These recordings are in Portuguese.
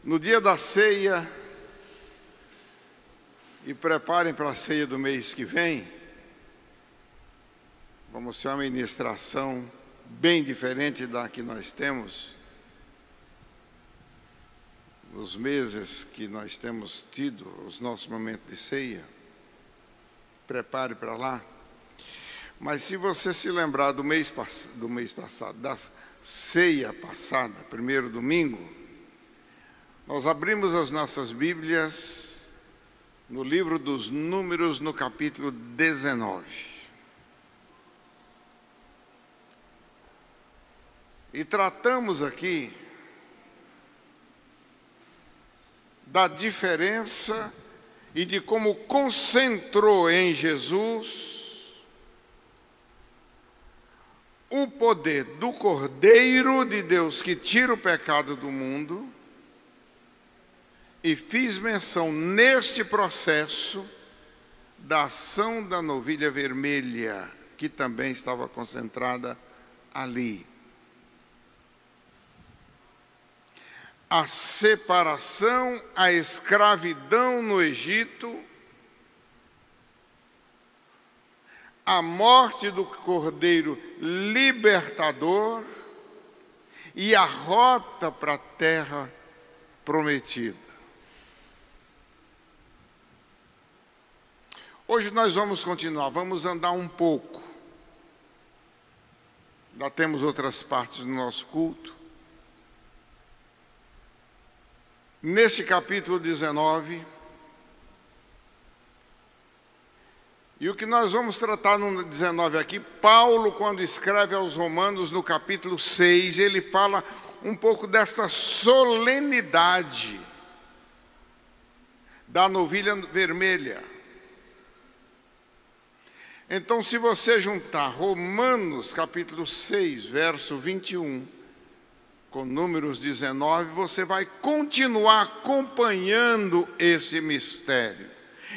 No dia da ceia, e preparem para a ceia do mês que vem, vamos ter uma ministração bem diferente da que nós temos nos meses que nós temos tido os nossos momentos de ceia. Prepare para lá. Mas se você se lembrar do mês passado, da ceia passada, primeiro domingo, nós abrimos as nossas Bíblias no livro dos Números, no capítulo 19. E tratamos aqui da diferença e de como concentrou em Jesus o poder do Cordeiro de Deus que tira o pecado do mundo, e fiz menção neste processo da ação da novilha vermelha, que também estava concentrada ali. A separação, a escravidão no Egito, a morte do Cordeiro libertador e a rota para a terra prometida. Hoje nós vamos continuar, vamos andar um pouco. Já temos outras partes do nosso culto. Neste capítulo 19, e o que nós vamos tratar no 19 aqui, Paulo, quando escreve aos Romanos, no capítulo 6, ele fala um pouco desta solenidade da novilha vermelha. Então, se você juntar Romanos, capítulo 6, verso 21, com Números 19, você vai continuar acompanhando esse mistério.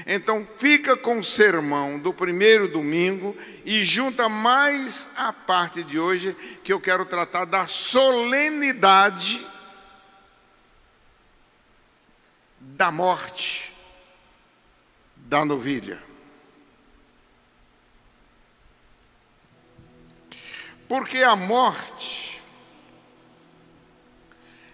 Então, fica com o sermão do primeiro domingo e junta mais a parte de hoje, que eu quero tratar da solenidade da morte da novilha. Porque a morte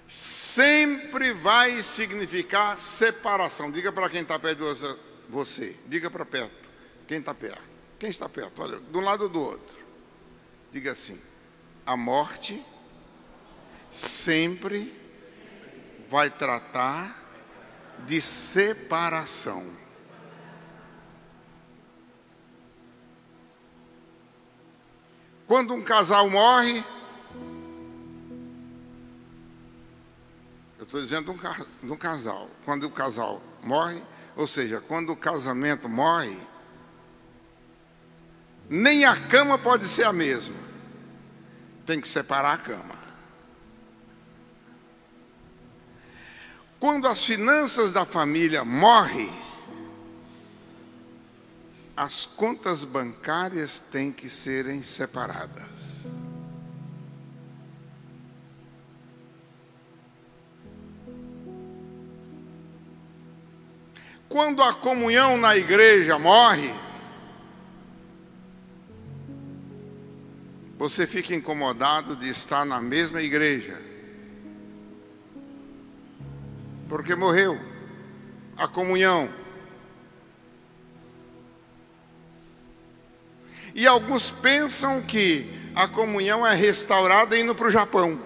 sempre vai significar separação. Diga para quem está perto de você. Diga para perto. Quem está perto? Quem está perto? Olha, de um lado ou do outro. Diga assim: a morte sempre vai tratar de separação. Quando um casal morre, eu estou dizendo de um casal. Quando o casal morre, ou seja, quando o casamento morre, nem a cama pode ser a mesma. Tem que separar a cama. Quando as finanças da família morrem, as contas bancárias têm que serem separadas. Quando a comunhão na igreja morre, você fica incomodado de estar na mesma igreja, porque morreu a comunhão. E alguns pensam que a comunhão é restaurada indo para o Japão.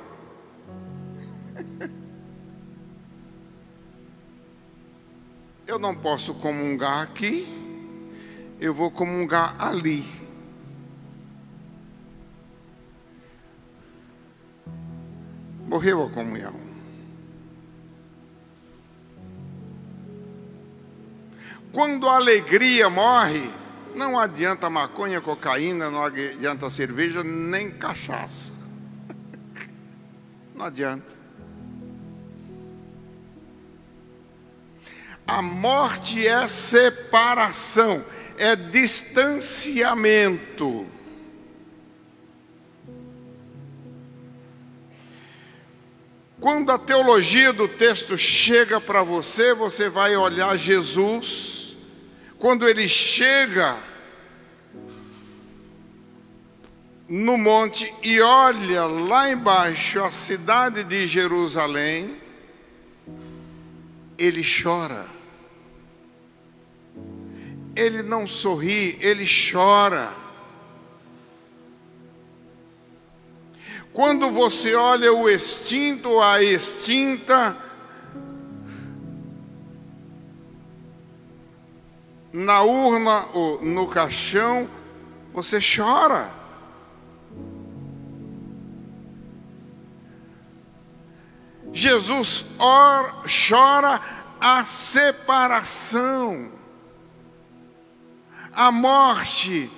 Eu não posso comungar aqui, eu vou comungar ali. Morreu a comunhão. Quando a alegria morre, não adianta maconha, cocaína, não adianta cerveja, nem cachaça. Não adianta. A morte é separação, é distanciamento. Quando a teologia do texto chega para você, você vai olhar Jesus. Quando ele chega no monte e olha lá embaixo a cidade de Jerusalém, ele chora. Ele não sorri, ele chora. Quando você olha o extinto ou a extinta na urna ou no caixão, você chora. Jesus chora a separação, a morte.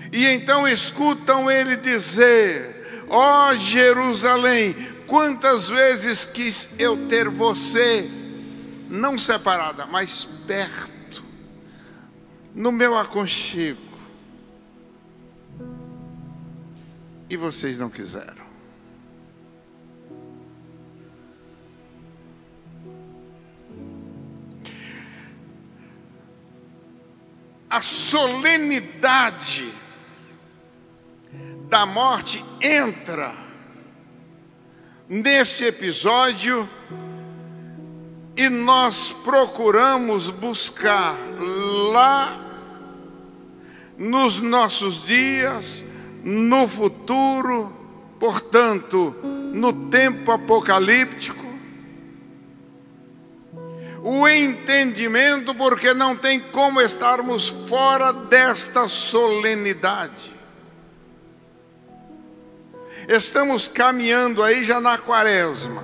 E então escutam ele dizer: ó Jerusalém, quantas vezes quis eu ter você, não separada, mas perto, no meu aconchego, e vocês não quiseram. A solenidade da morte entra nesse episódio e nós procuramos buscar lá nos nossos dias, no futuro, portanto, no tempo apocalíptico, o entendimento, porque não tem como estarmos fora desta solenidade. Estamos caminhando aí já na quaresma.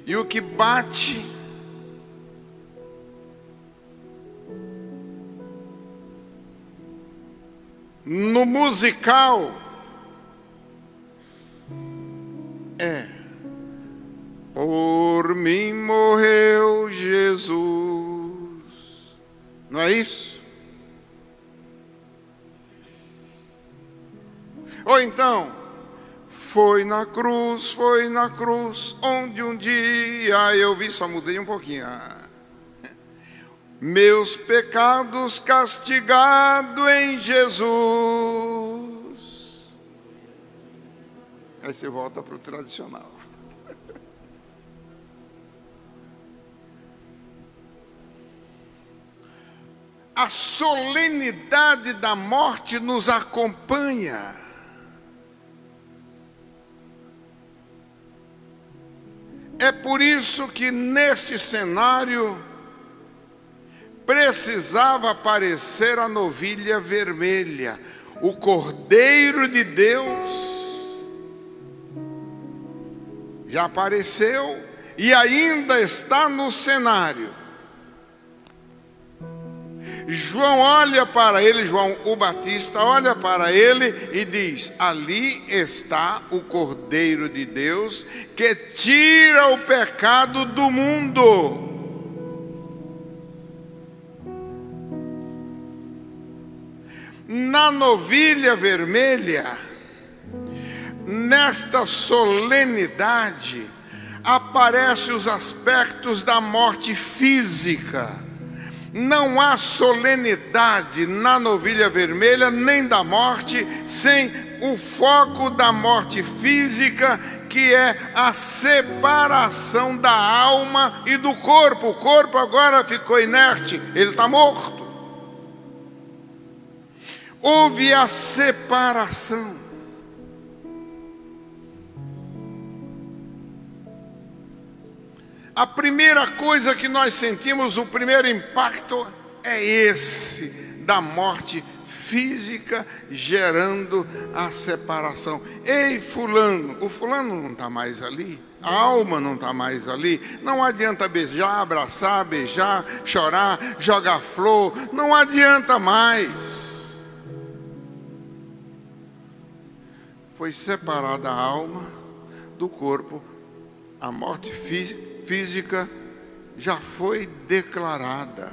E o que bate no musical é: por mim morreu Jesus. Não é isso? Ou então, foi na cruz, onde um dia eu vi, só mudei um pouquinho. Meus pecados castigado em Jesus. Aí você volta para o tradicional. A solenidade da morte nos acompanha. É por isso que neste cenário precisava aparecer a novilha vermelha, o Cordeiro de Deus. Já apareceu e ainda está no cenário. João olha para ele, João o Batista olha para ele e diz: ali está o Cordeiro de Deus que tira o pecado do mundo. Na novilha vermelha, nesta solenidade, aparecem os aspectos da morte física. Não há solenidade na novilha vermelha, nem da morte, sem o foco da morte física, que é a separação da alma e do corpo. O corpo agora ficou inerte, ele está morto. Houve a separação. A primeira coisa que nós sentimos, o primeiro impacto é esse, da morte física gerando a separação. Ei, fulano, o fulano não está mais ali, a alma não está mais ali. Não adianta beijar, abraçar, beijar, chorar, jogar flor, não adianta mais. Foi separada a alma do corpo, a morte física já foi declarada.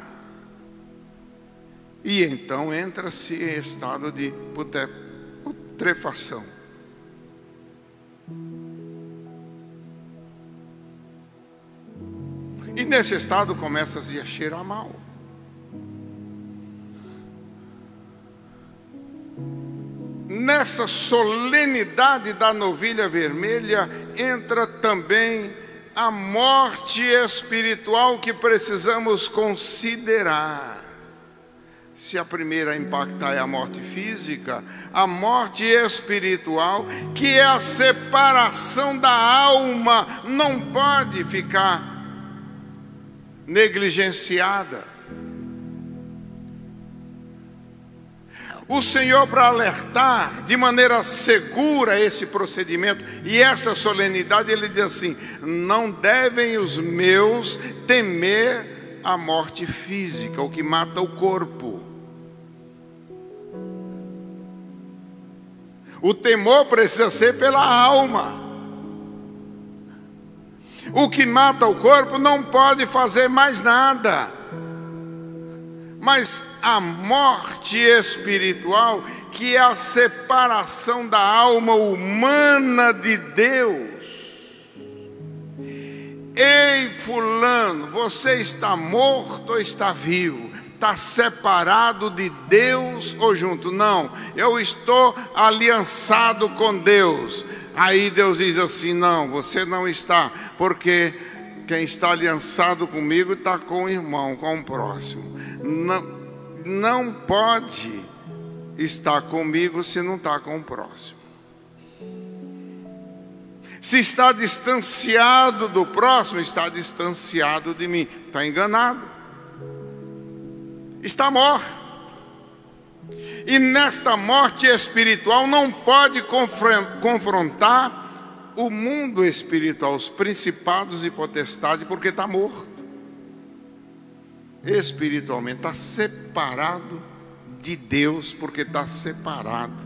E então entra-se em estado de putrefação. E nesse estado começa-se a cheirar mal. Nessa solenidade da novilha vermelha entra também a morte espiritual que precisamos considerar. Se a primeira a impactar é a morte física, a morte espiritual, que é a separação da alma, não pode ficar negligenciada. O Senhor, para alertar de maneira segura esse procedimento e essa solenidade, Ele diz assim: não devem os meus temer a morte física, o que mata o corpo. O temor precisa ser pela alma. O que mata o corpo não pode fazer mais nada. Mas a morte espiritual, que é a separação da alma humana de Deus. Ei, fulano, você está morto ou está vivo? Está separado de Deus ou junto? Não, eu estou aliançado com Deus. Aí Deus diz assim: não, você não está, porque quem está aliançado comigo está com o irmão, com o próximo. Não pode estar comigo se não está com o próximo. Se está distanciado do próximo, está distanciado de mim. Está enganado. Está morto. E nesta morte espiritual não pode confrontar o mundo espiritual, os principados e potestades, porque está morto. Espiritualmente está separado de Deus, porque está separado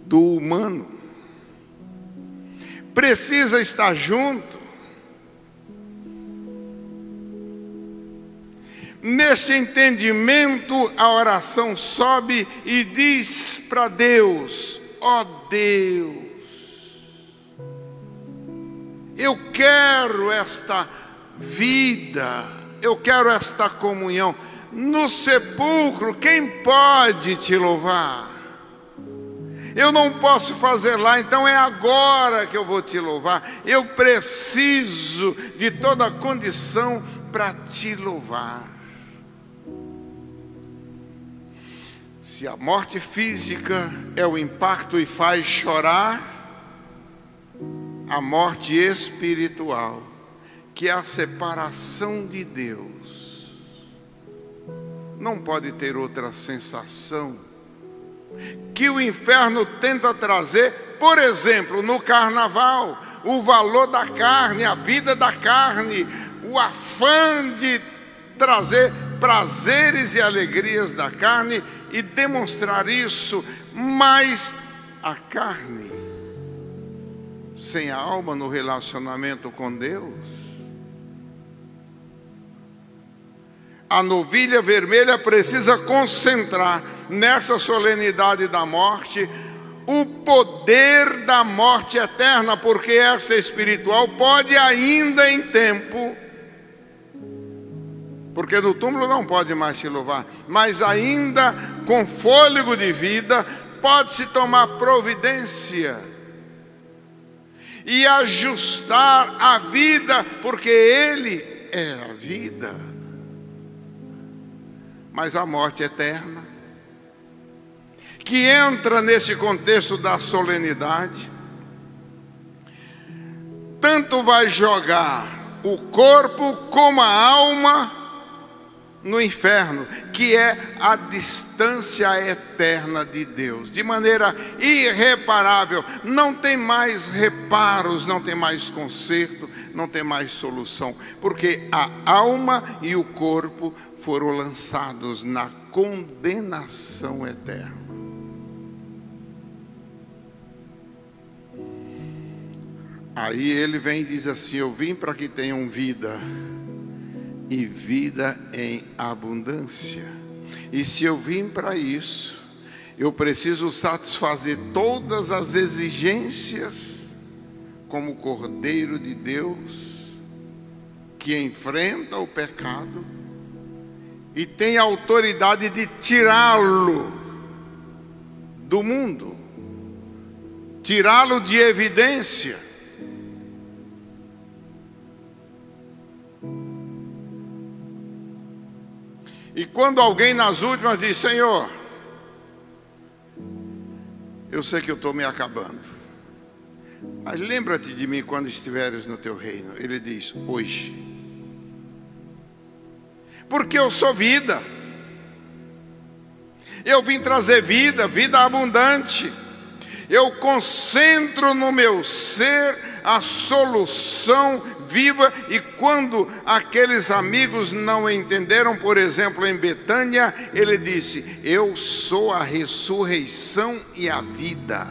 do humano. Precisa estar junto. Nesse entendimento, a oração sobe e diz para Deus: ó Deus, eu quero esta vida, eu quero esta comunhão. No sepulcro, quem pode te louvar? Eu não posso fazer lá, então é agora que eu vou te louvar. Eu preciso de toda a condição para te louvar. Se a morte física é o impacto e faz chorar, a morte espiritual, que é a separação de Deus, não pode ter outra sensação que o inferno tenta trazer. Por exemplo, no carnaval, o valor da carne, a vida da carne, o afã de trazer prazeres e alegrias da carne e demonstrar isso. Mas a carne sem a alma no relacionamento com Deus, a novilha vermelha precisa concentrar nessa solenidade da morte o poder da morte eterna, porque essa espiritual pode ainda em tempo, porque no túmulo não pode mais te louvar, mas ainda com fôlego de vida pode-se tomar providência e ajustar a vida, porque Ele é a vida. Mas a morte eterna, que entra nesse contexto da solenidade, tanto vai jogar o corpo como a alma no inferno, que é a distância eterna de Deus, de maneira irreparável. Não tem mais reparos, não tem mais conserto, não tem mais solução, porque a alma e o corpo foram lançados na condenação eterna. Aí ele vem e diz assim: eu vim para que tenham vida, e vida em abundância. E se eu vim para isso, eu preciso satisfazer todas as exigências como Cordeiro de Deus que enfrenta o pecado e tem a autoridade de tirá-lo do mundo, tirá-lo de evidência. E quando alguém nas últimas diz: Senhor, eu sei que eu estou me acabando, mas lembra-te de mim quando estiveres no teu reino. Ele diz: hoje, porque eu sou vida, eu vim trazer vida, vida abundante. Eu concentro no meu ser a solução viva. E quando aqueles amigos não entenderam, por exemplo, em Betânia, ele disse: eu sou a ressurreição e a vida.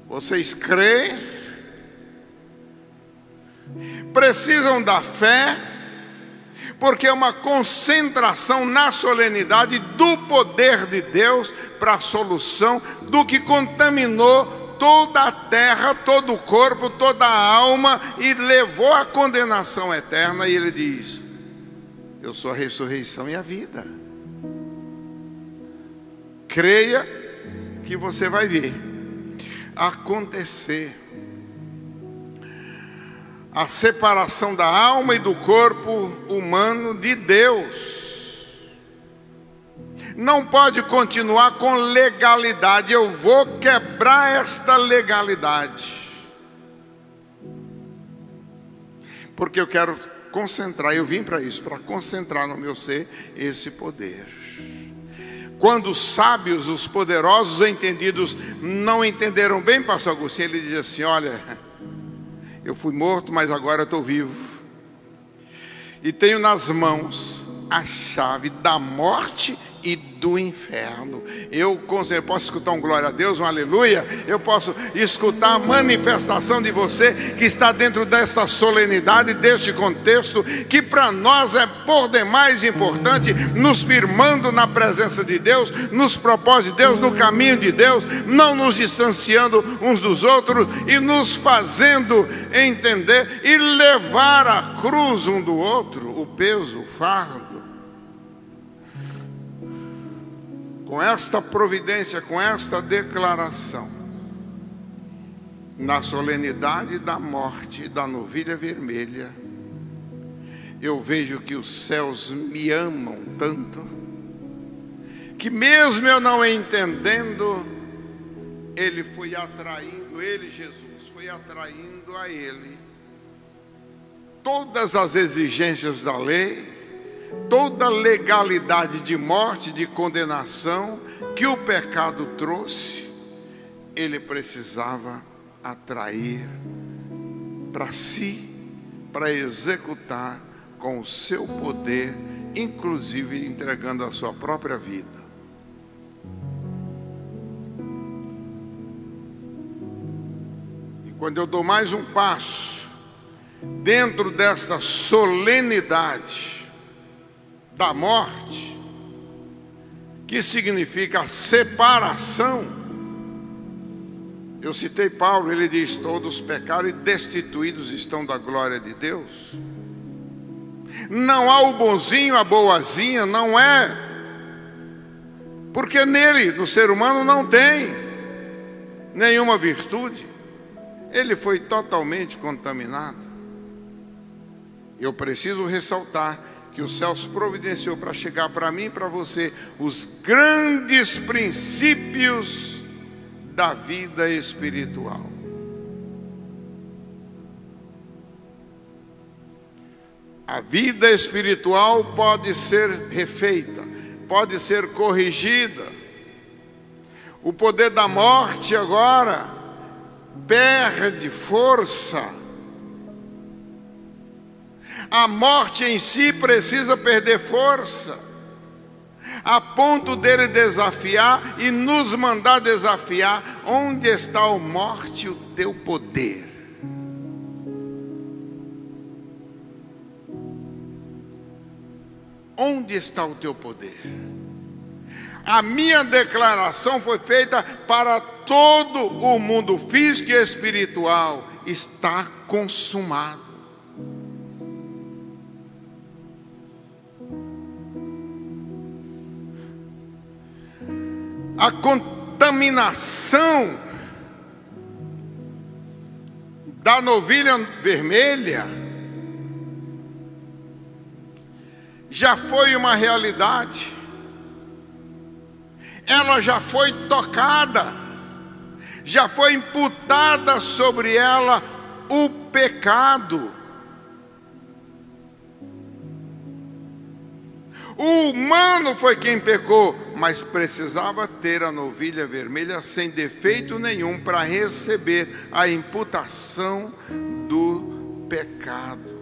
Vocês creem? Precisam da fé, porque é uma concentração na solenidade do poder de Deus para a solução do que contaminou toda a terra, todo o corpo, toda a alma e levou à condenação eterna. E ele diz: eu sou a ressurreição e a vida. Creia que você vai ver acontecer a separação da alma e do corpo humano de Deus. Não pode continuar com legalidade. Eu vou quebrar esta legalidade, porque eu quero concentrar. Eu vim para isso, para concentrar no meu ser esse poder. Quando os sábios, os poderosos, os entendidos não entenderam bem, pastor Agostinho, ele diz assim: olha, eu fui morto, mas agora eu estou vivo. E tenho nas mãos a chave da morte e do inferno. Eu posso escutar um glória a Deus, um aleluia. Eu posso escutar a manifestação de você que está dentro desta solenidade, deste contexto, que para nós é por demais importante, nos firmando na presença de Deus, nos propósitos de Deus, no caminho de Deus, não nos distanciando uns dos outros e nos fazendo entender e levar a cruz um do outro, o peso, o fardo. Com esta providência, com esta declaração, na solenidade da morte da novilha vermelha, eu vejo que os céus me amam tanto, que mesmo eu não entendendo, Ele foi atraindo, Jesus foi atraindo a Ele todas as exigências da lei, toda a legalidade de morte, de condenação que o pecado trouxe. Ele precisava atrair para si, para executar com o seu poder, inclusive entregando a sua própria vida. E quando eu dou mais um passo dentro desta solenidade da morte, que significa a separação. Eu citei Paulo, ele diz: todos pecaram e destituídos estão da glória de Deus. Não há o bonzinho, a boazinha, não é, porque nele, no ser humano, não tem nenhuma virtude. Ele foi totalmente contaminado. Eu preciso ressaltar que os céus providenciou para chegar para mim e para você os grandes princípios da vida espiritual. A vida espiritual pode ser refeita, pode ser corrigida. O poder da morte agora perde força. A morte em si precisa perder força, a ponto dele desafiar e nos mandar desafiar: onde está, ó morte, o teu poder? onde está o teu poder? A minha declaração foi feita para todo o mundo físico e espiritual. Está consumado. A contaminação da novilha vermelha já foi uma realidade. Ela já foi tocada, já foi imputada sobre ela o pecado. O humano foi quem pecou, mas precisava ter a novilha vermelha sem defeito nenhum para receber a imputação do pecado.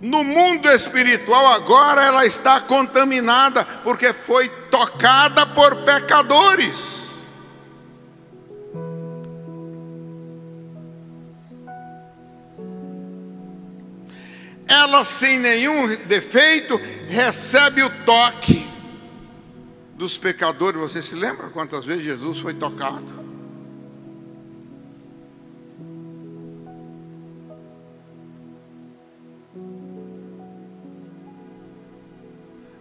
No mundo espiritual agora ela está contaminada, porque foi tocada por pecadores. Ela, sem nenhum defeito, recebe o toque dos pecadores. Você se lembra quantas vezes Jesus foi tocado?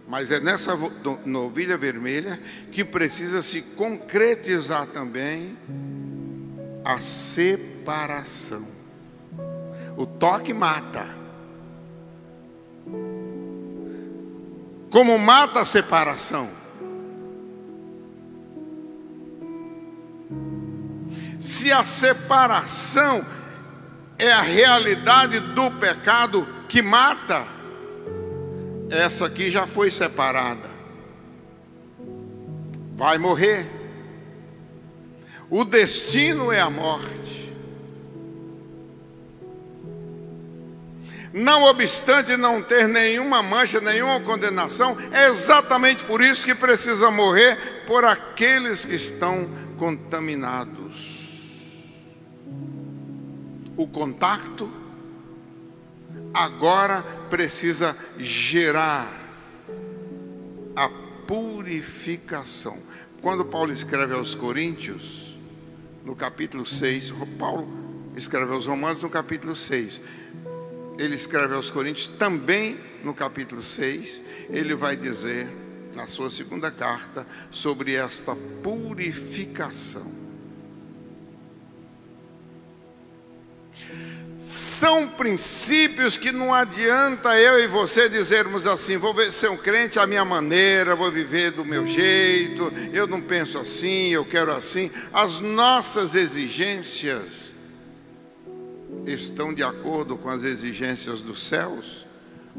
Mas é nessa novilha vermelha que precisa se concretizar também a separação. O toque mata. Como mata a separação? Se a separação é a realidade do pecado que mata, essa aqui já foi separada. Vai morrer. O destino é a morte. Não obstante não ter nenhuma mancha, nenhuma condenação, é exatamente por isso que precisa morrer por aqueles que estão contaminados. O contato agora precisa gerar a purificação. Quando Paulo escreve aos Coríntios, no capítulo 6, Paulo escreve aos Romanos no capítulo 6, ele escreve aos Coríntios também no capítulo 6, ele vai dizer, na sua segunda carta, sobre esta purificação. São princípios que não adianta eu e você dizermos assim: vou ser um crente à minha maneira, vou viver do meu jeito, eu não penso assim, eu quero assim. As nossas exigências estão de acordo com as exigências dos céus,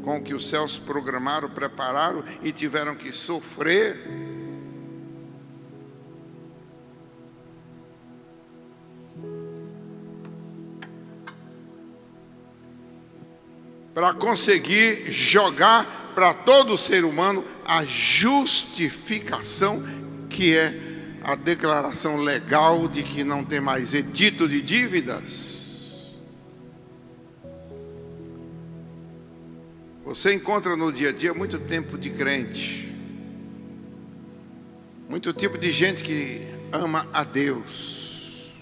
com o que os céus programaram, prepararam e tiveram que sofrer. Para conseguir jogar para todo ser humano a justificação, que é a declaração legal de que não tem mais edito de dívidas. Você encontra no dia a dia muito tempo de crente, muito tipo de gente que ama a Deus,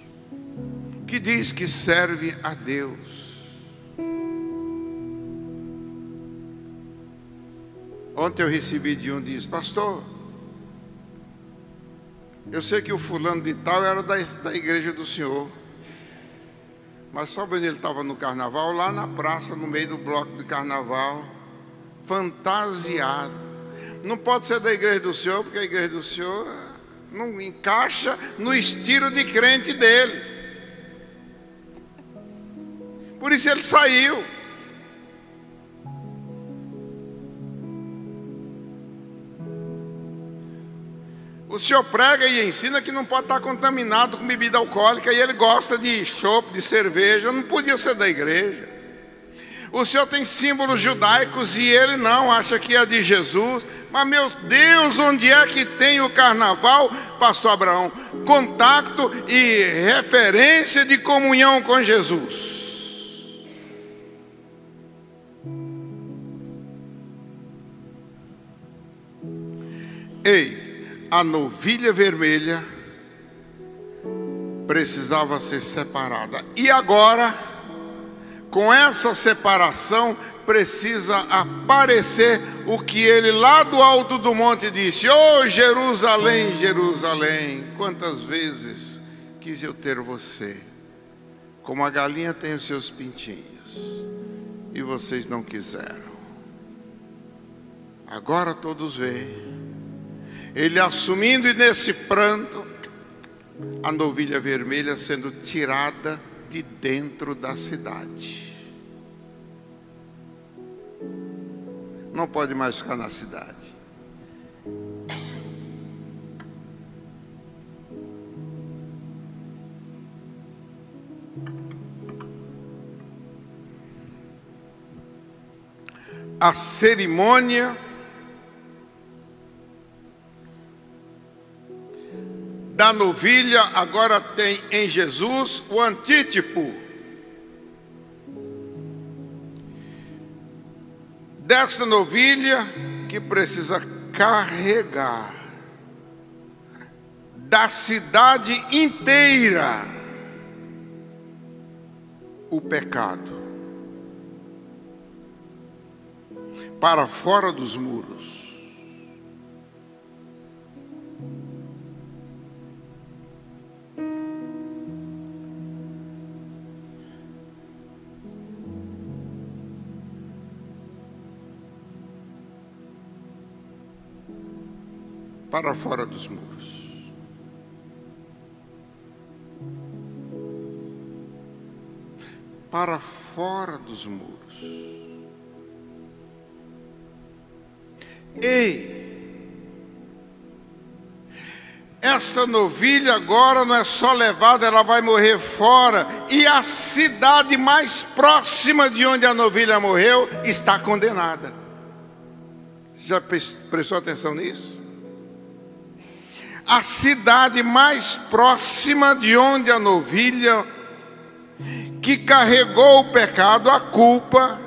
que diz que serve a Deus. Ontem eu recebi de um, diz: pastor, eu sei que o fulano de tal era da igreja do senhor, mas sabe onde ele estava no carnaval? Lá na praça, no meio do bloco de carnaval, fantasiado. Não pode ser da igreja do senhor, porque a igreja do senhor não encaixa no estilo de crente dele. Por isso ele saiu. O senhor prega e ensina que não pode estar contaminado com bebida alcoólica, e ele gosta de chopp, de cerveja, não podia ser da igreja. O senhor tem símbolos judaicos e ele não, acha que é de Jesus. Mas meu Deus, onde é que tem o carnaval, pastor Abraão? Contato e referência de comunhão com Jesus. a novilha vermelha precisava ser separada. E agora, com essa separação, precisa aparecer o que ele lá do alto do monte disse: "Oh, Jerusalém, Jerusalém, quantas vezes quis eu ter você, como a galinha tem os seus pintinhos, e vocês não quiseram." Agora todos veem ele assumindo, e nesse pranto, a novilha vermelha sendo tirada de dentro da cidade. Não pode mais ficar na cidade. A cerimônia da novilha agora tem em Jesus o antítipo desta novilha que precisa carregar da cidade inteira o pecado para fora dos muros. Para fora dos muros. Para fora dos muros. Ei! Esta novilha agora não é só levada, ela vai morrer fora. E a cidade mais próxima de onde a novilha morreu está condenada. Já prestou atenção nisso? A cidade mais próxima de onde a novilha que carregou o pecado, a culpa,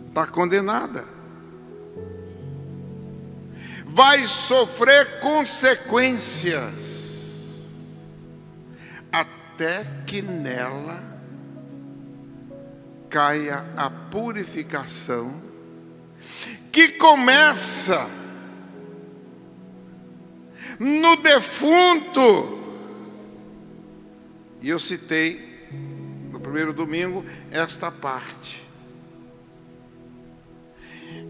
está condenada. Vai sofrer consequências até que nela caia a purificação, que começa no defunto. E eu citei no primeiro domingo esta parte,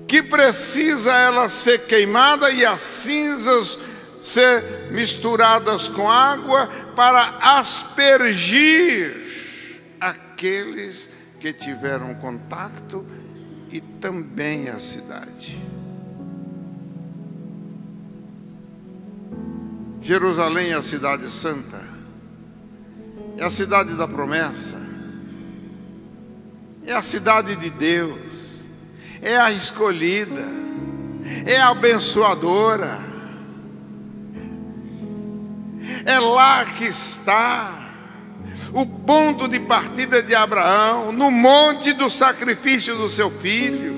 que precisa ela ser queimada e as cinzas ser misturadas com água para aspergir aqueles que tiveram contato e também a cidade. Jerusalém é a cidade santa, é a cidade da promessa, é a cidade de Deus, é a escolhida, é a abençoadora. É lá que está o ponto de partida de Abraão, no monte do sacrifício do seu filho.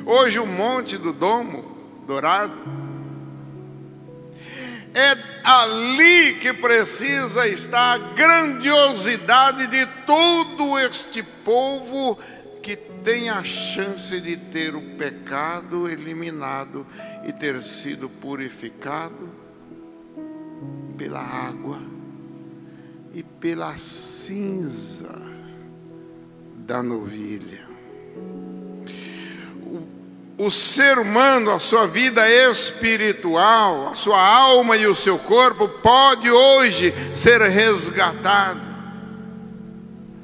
Hoje o monte do Domo Dourado. É ali que precisa estar a grandiosidade de todo este povo que tem a chance de ter o pecado eliminado e ter sido purificado pela água e pela cinza da novilha. O ser humano, a sua vida espiritual, a sua alma e o seu corpo pode hoje ser resgatado,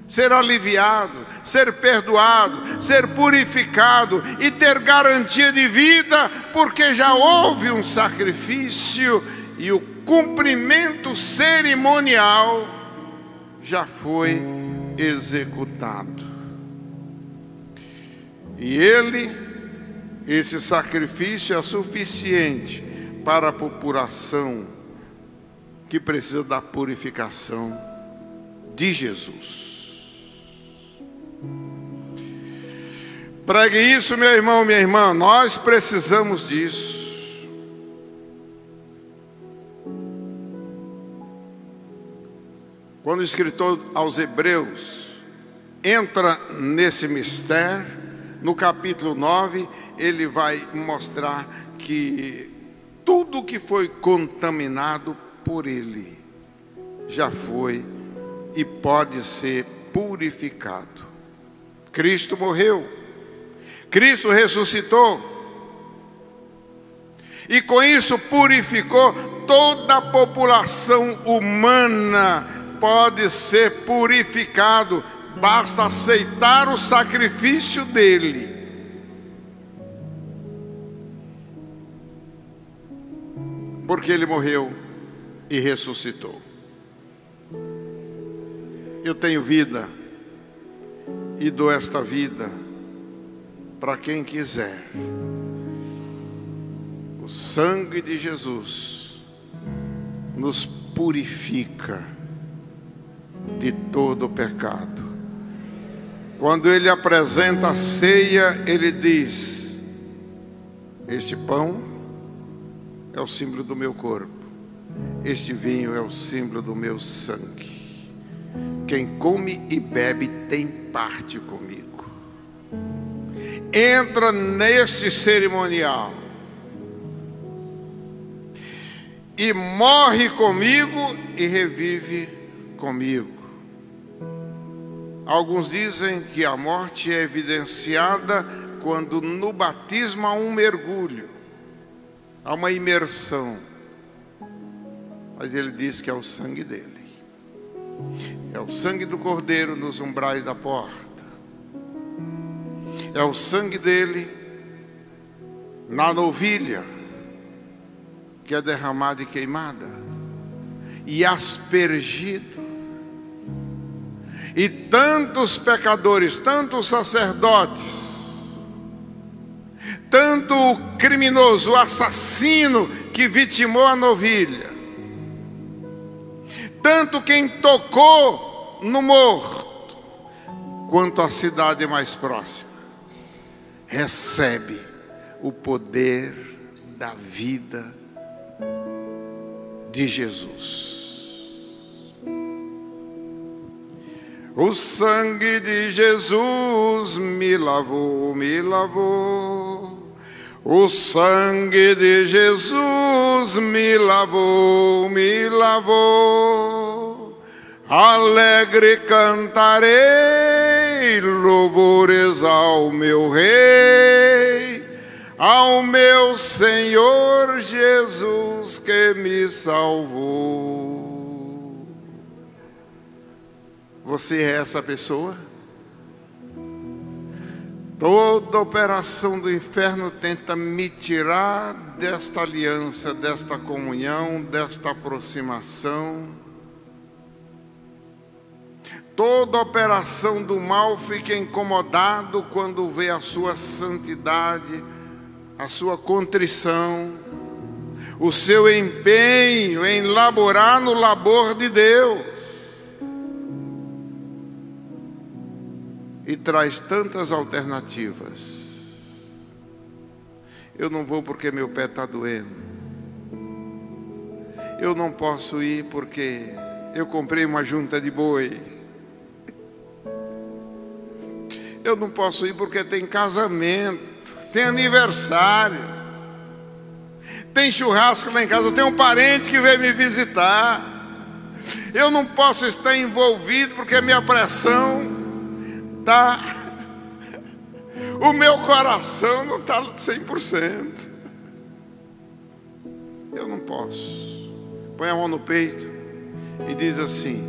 ser aliviado, ser perdoado, ser purificado e ter garantia de vida, porque já houve um sacrifício e o cumprimento cerimonial já foi executado. E esse sacrifício é suficiente para a população que precisa da purificação de Jesus. Pregue isso, meu irmão, minha irmã, nós precisamos disso. Quando o escritor aos Hebreus entra nesse mistério, no capítulo 9, ele vai mostrar que tudo que foi contaminado por ele já foi e pode ser purificado. Cristo morreu, Cristo ressuscitou, e com isso purificou toda a população humana. Pode ser purificado, basta aceitar o sacrifício dele. Porque ele morreu e ressuscitou. Eu tenho vida e dou esta vida para quem quiser. O sangue de Jesus nos purifica de todo o pecado. Quando ele apresenta a ceia, ele diz: este pão é o símbolo do meu corpo, este vinho é o símbolo do meu sangue. Quem come e bebe tem parte comigo. Entra neste cerimonial e morre comigo e revive comigo. Alguns dizem que a morte é evidenciada quando no batismo há um mergulho, há uma imersão. Mas ele diz que é o sangue dele. É o sangue do Cordeiro nos umbrais da porta. É o sangue dele na novilha, que é derramada e queimada e aspergido. E tantos pecadores, tantos sacerdotes, tanto o criminoso, o assassino que vitimou a novilha, tanto quem tocou no morto, quanto a cidade mais próxima, recebe o poder da vida de Jesus. O sangue de Jesus me lavou, me lavou. O sangue de Jesus me lavou, me lavou. Alegre cantarei louvores ao meu Rei, ao meu Senhor Jesus que me salvou. Você é essa pessoa? Toda operação do inferno tenta me tirar desta aliança, desta comunhão, desta aproximação. Toda operação do mal fica incomodado quando vê a sua santidade, a sua contrição, o seu empenho em laborar no labor de Deus. E traz tantas alternativas. Eu não vou porque meu pé está doendo. Eu não posso ir porque eu comprei uma junta de boi. Eu não posso ir porque tem casamento, tem aniversário, tem churrasco lá em casa, tem um parente que veio me visitar. Eu não posso estar envolvido porque a minha pressão o meu coração não está 100%. Eu não posso. Põe a mão no peito e diz assim: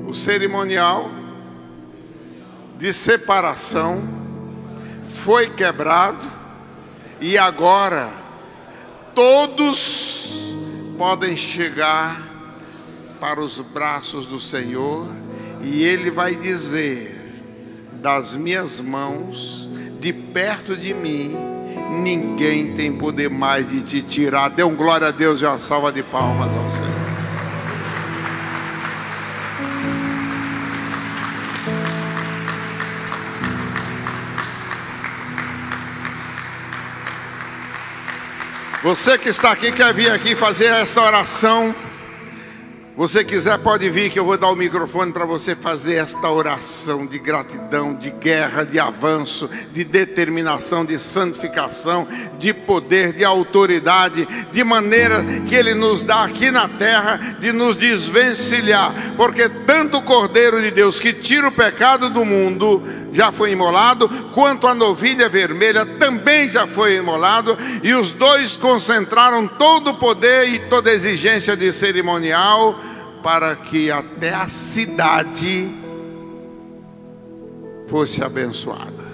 o cerimonial de separação foi quebrado e agora todos podem chegar para os braços do Senhor, e Ele vai dizer: das minhas mãos, de perto de mim, ninguém tem poder mais de te tirar. Dê um glória a Deus e uma salva de palmas ao Senhor. Você que está aqui, quer vir aqui fazer esta oração, Você quiser, pode vir que eu vou dar o microfone para você fazer esta oração de gratidão, de guerra, de avanço, de determinação, de santificação, de poder, de autoridade, de maneira que Ele nos dá aqui na terra, de nos desvencilhar, porque tanto o Cordeiro de Deus que tira o pecado do mundo já foi imolado, quanto a novilha vermelha também já foi imolado, e os dois concentraram todo o poder e toda a exigência de cerimonial, para que até a cidade fosse abençoada.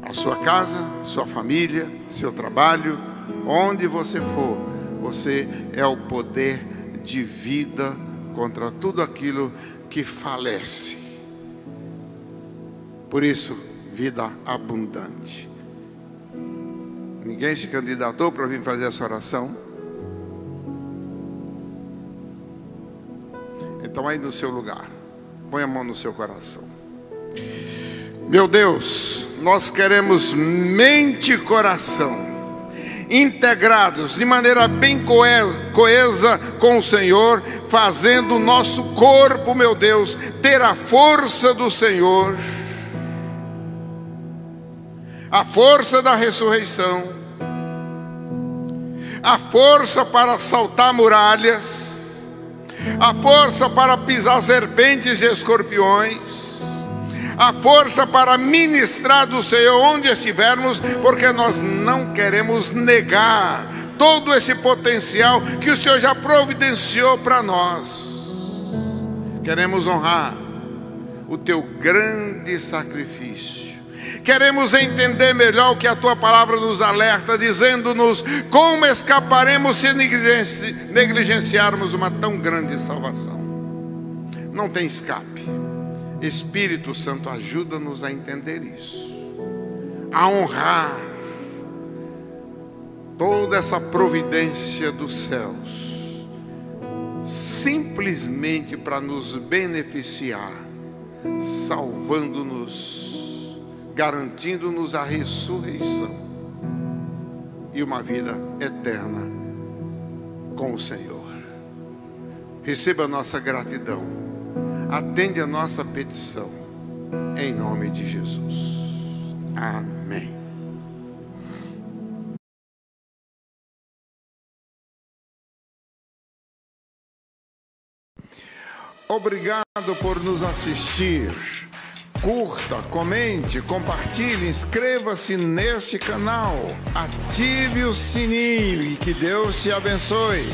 A sua casa, sua família, seu trabalho, onde você for, você é o poder de vida contra tudo aquilo que falece. Por isso, vida abundante. Ninguém se candidatou para vir fazer essa oração? Então aí no seu lugar, põe a mão no seu coração. Meu Deus, nós queremos mente e coração integrados de maneira bem coesa com o Senhor, fazendo o nosso corpo, meu Deus, ter a força do Senhor, a força da ressurreição, a força para saltar muralhas, a força para pisar serpentes e escorpiões, a força para ministrar do Senhor onde estivermos, porque nós não queremos negar todo esse potencial que o Senhor já providenciou para nós. Queremos honrar o teu grande sacrifício. Queremos entender melhor o que a tua palavra nos alerta, dizendo-nos como escaparemos se negligenciarmos uma tão grande salvação. Não tem escape. Espírito Santo, ajuda-nos a entender isso, a honrar toda essa providência dos céus, simplesmente para nos beneficiar, salvando-nos, garantindo-nos a ressurreição e uma vida eterna com o Senhor. Receba a nossa gratidão, atende a nossa petição, em nome de Jesus. Amém. Obrigado por nos assistir. Curta, comente, compartilhe, inscreva-se neste canal, ative o sininho e que Deus te abençoe.